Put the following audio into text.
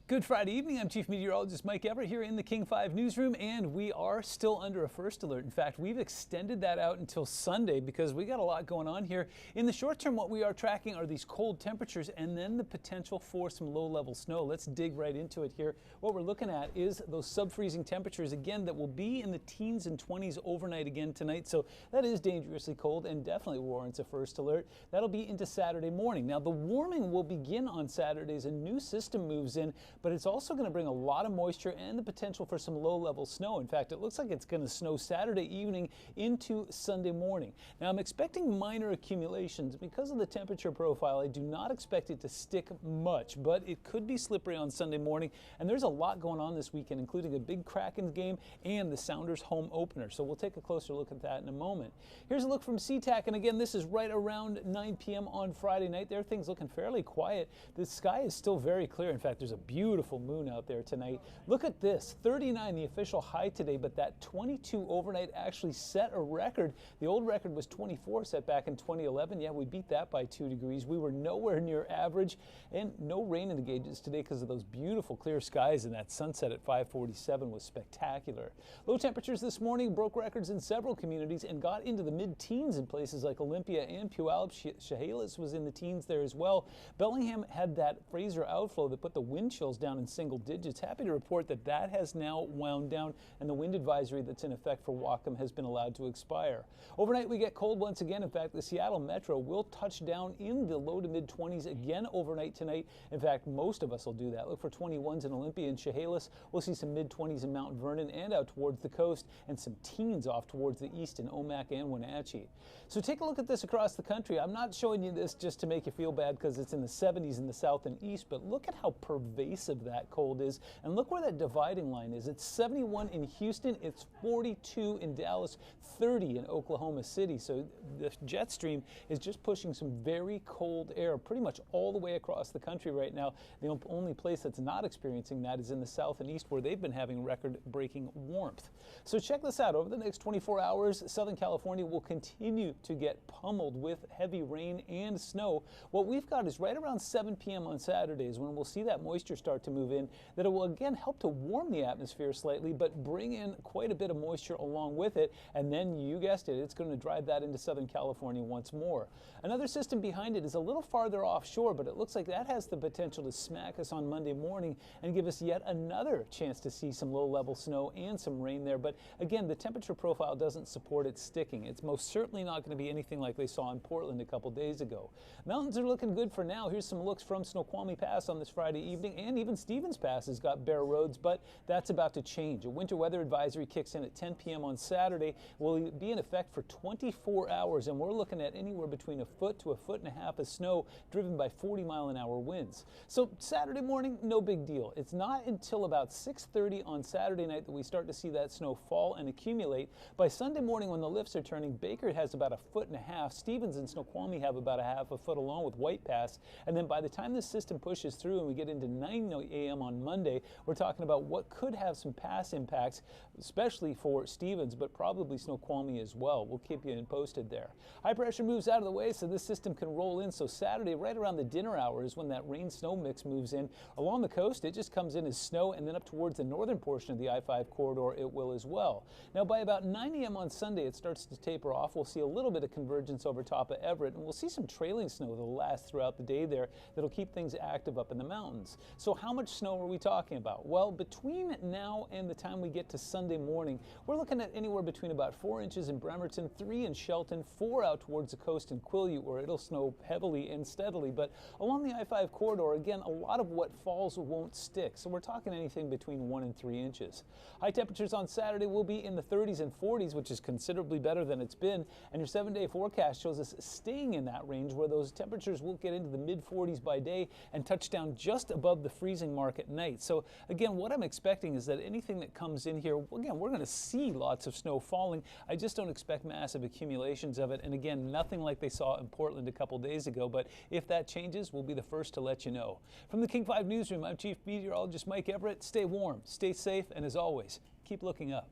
Good Friday evening. I'm Chief Meteorologist Mike Everett here in the King 5 newsroom, and we are still under a first alert. In fact, we've extended that out until Sunday because we got a lot going on here. In the short term, what we are tracking are these cold temperatures and then the potential for some low-level snow. Let's dig right into it here. What we're looking at is those sub-freezing temperatures again that will be in the teens and 20s overnight again tonight. So that is dangerously cold and definitely warrants a first alert. That'll be into Saturday morning. Now the warming will begin on Saturday as a new system moves in, but it's also going to bring a lot of moisture and the potential for some low-level snow. In fact, it looks like it's going to snow Saturday evening into Sunday morning. Now, I'm expecting minor accumulations. Because of the temperature profile, I do not expect it to stick much, but it could be slippery on Sunday morning, and there's a lot going on this weekend, including a big Kraken game and the Sounders home opener. So we'll take a closer look at that in a moment. Here's a look from SeaTac, and again, this is right around 9 p.m. on Friday night. There, things looking fairly quiet. The sky is still very clear. In fact, there's a beautiful moon out there tonight. Look at this, 39 the official high today, but that 22 overnight actually set a record. The old record was 24 set back in 2011. Yeah, we beat that by 2 degrees. We were nowhere near average, and no rain in the gauges today because of those beautiful clear skies, and that sunset at 5:47 was spectacular. Low temperatures this morning broke records in several communities and got into the mid-teens in places like Olympia and Puyallup. Chehalis was in the teens there as well. Bellingham had that Fraser outflow that put the wind chills down in single digits. Happy to report that that has now wound down, and the wind advisory that's in effect for Whatcom has been allowed to expire. Overnight we get cold once again. In fact, the Seattle Metro will touch down in the low to mid 20s again overnight tonight. In fact, most of us will do that. Look for 21s in Olympia and Chehalis. We'll see some mid 20s in Mount Vernon and out towards the coast, and some teens off towards the east in Omak and Wenatchee. So take a look at this across the country. I'm not showing you this just to make you feel bad because it's in the 70s in the south and east, but look at how pervasive that cold is, and look where that dividing line is. It's 71 in Houston, it's 42 in Dallas, 30 in Oklahoma City. So the jet stream is just pushing some very cold air pretty much all the way across the country right now. The only place that's not experiencing that is in the south and east, where they've been having record-breaking warmth. So check this out. Over the next 24 hours, Southern California will continue to get pummeled with heavy rain and snow. What we've got is right around 7 p.m. on Saturdays when we'll see that moisture start to move in, that it will again help to warm the atmosphere slightly, but bring in quite a bit of moisture along with it. And then, you guessed it, it's going to drive that into Southern California once more. Another system behind it is a little farther offshore, but it looks like that has the potential to smack us on Monday morning and give us yet another chance to see some low-level snow and some rain there. But again, the temperature profile doesn't support it sticking. It's most certainly not going to be anything like they saw in Portland a couple days ago. Mountains are looking good for now. Here's some looks from Snoqualmie Pass on this Friday evening, and even Stevens Pass has got bare roads, but that's about to change. A winter weather advisory kicks in at 10 p.m. on Saturday, will be in effect for 24 hours, and we're looking at anywhere between a foot to a foot and a half of snow driven by 40-mile-an-hour winds. So Saturday morning, no big deal. It's not until about 6:30 on Saturday night that we start to see that snow fall and accumulate. By Sunday morning, when the lifts are turning, Baker has about a foot and a half. Stevens and Snoqualmie have about a half a foot, along with White Pass. And then by the time this system pushes through and we get into 9 a.m. on Monday, we're talking about what could have some pass impacts, especially for Stevens, but probably Snoqualmie as well. We'll keep you posted there. High pressure moves out of the way so this system can roll in. So Saturday, right around the dinner hour, is when that rain-snow mix moves in. Along the coast, it just comes in as snow, and then up towards the northern portion of the I-5 corridor, it will as well. Now, by about 9 a.m. on Sunday, it starts to taper off. We'll see a little bit of convergence over top of Everett, and we'll see some trailing snow that'll last throughout the day there that'll keep things active up in the mountains. So how much snow are we talking about? Well, between now and the time we get to Sunday morning, we're looking at anywhere between about 4 inches in Bremerton, 3 in Shelton, 4 out towards the coast in Quileute, where it'll snow heavily and steadily. But along the I-5 corridor, again, a lot of what falls won't stick. So we're talking anything between 1 and 3 inches. High temperatures on Saturday will be in the 30s and 40s, which is considerably better than it's been. And your 7-day forecast shows us staying in that range, where those temperatures will get into the mid-40s by day and touch down just above the freezing mark at night. So again, what I'm expecting is that anything that comes in here, again, we're going to see lots of snow falling. I just don't expect massive accumulations of it. And again, nothing like they saw in Portland a couple days ago. But if that changes, we'll be the first to let you know. From the King 5 newsroom, I'm Chief Meteorologist Mike Everett. Stay warm, stay safe, and as always, keep looking up.